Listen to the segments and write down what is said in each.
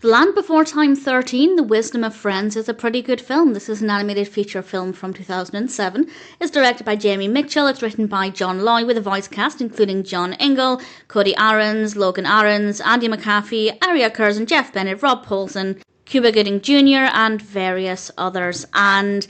The Land Before Time 13, The Wisdom of Friends, is a pretty good film. This is an animated feature film from 2007. It's directed by Jamie Mitchell. It's written by John Loy with a voice cast including John Ingle, Cody Arens, Logan Arens, Anndi McAfee, Aria Curzon, Jeff Bennett, Rob Paulsen, Cuba Gooding Jr. and various others. And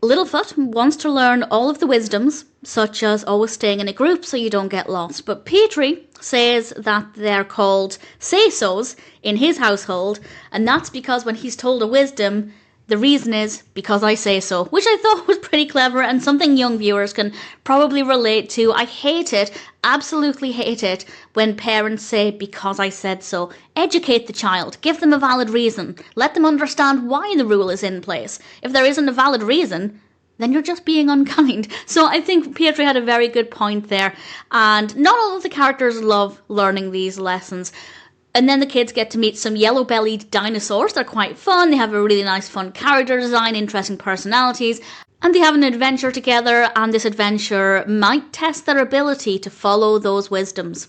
Littlefoot wants to learn all of the wisdoms, such as always staying in a group so you don't get lost. But Petrie says that they're called say-sos in his household, and that's because when he's told a wisdom, the reason is because I say so, which I thought was pretty clever and something young viewers can probably relate to. I hate it, absolutely hate it, when parents say because I said so. Educate the child, give them a valid reason, let them understand why the rule is in place. If there isn't a valid reason, then you're just being unkind. So I think Petrie had a very good point there, and not all of the characters love learning these lessons. And then the kids get to meet some yellow-bellied dinosaurs. They're quite fun. They have a really nice, fun character design, interesting personalities. And they have an adventure together, and this adventure might test their ability to follow those wisdoms.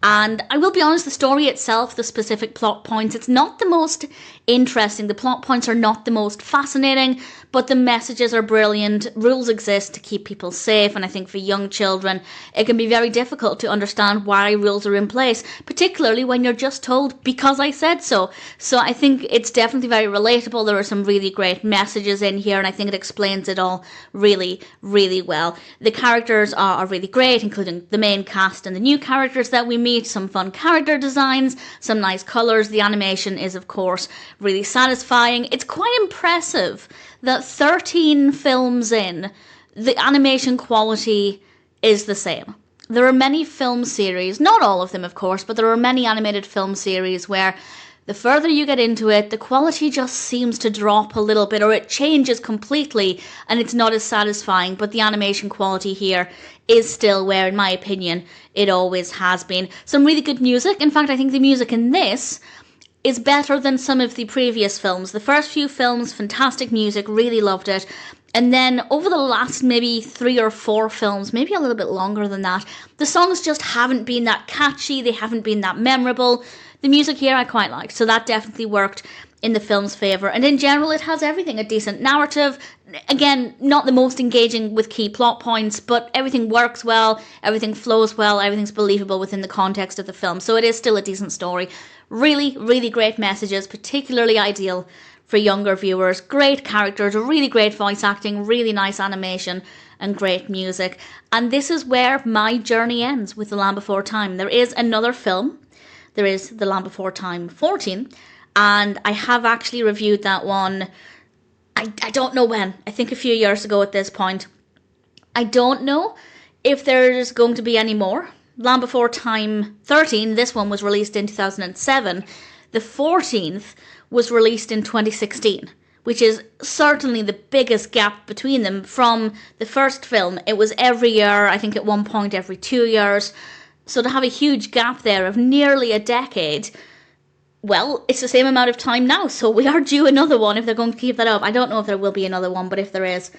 And I will be honest, the story itself, the specific plot points, it's not the most interesting. The plot points are not the most fascinating, but the messages are brilliant. Rules exist to keep people safe, and I think for young children, it can be very difficult to understand why rules are in place, particularly when you're just told, because I said so. So I think it's definitely very relatable. There are some really great messages in here, and I think it explains it all really, really well. The characters are really great, including the main cast and the new characters that we meet, some fun character designs, some nice colours. The animation is, of course, really satisfying. It's quite impressive that 13 films in, the animation quality is the same. There are many film series, not all of them of course, but there are many animated film series where the further you get into it, the quality just seems to drop a little bit, or it changes completely and it's not as satisfying. But the animation quality here is still where, in my opinion, it always has been. Some really good music. In fact, I think the music in this is better than some of the previous films. The first few films, fantastic music, really loved it. And then over the last maybe 3 or 4 films, maybe a little bit longer than that, the songs just haven't been that catchy, they haven't been that memorable. The music here I quite liked, so that definitely worked in the film's favour. And in general, it has everything. A decent narrative. Again, not the most engaging with key plot points, but everything works well, everything flows well, everything's believable within the context of the film. So it is still a decent story. Really, really great messages, particularly ideal for younger viewers. Great characters, really great voice acting, really nice animation, and great music. And this is where my journey ends with The Land Before Time. There is another film. There is The Land Before Time 14, and I have actually reviewed that one, I don't know when, I think a few years ago at this point. I don't know if there's going to be any more. Land Before Time 13, this one was released in 2007. The 14th was released in 2016, which is certainly the biggest gap between them from the first film. It was every year, I think at one point every 2 years. So to have a huge gap there of nearly a decade, well, it's the same amount of time now, so we are due another one if they're going to keep that up. I don't know if there will be another one, but if there is,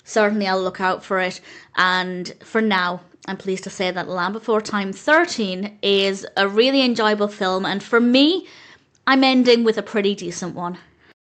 certainly I'll look out for it. And for now, I'm pleased to say that Land Before Time 13 is a really enjoyable film, and for me, I'm ending with a pretty decent one.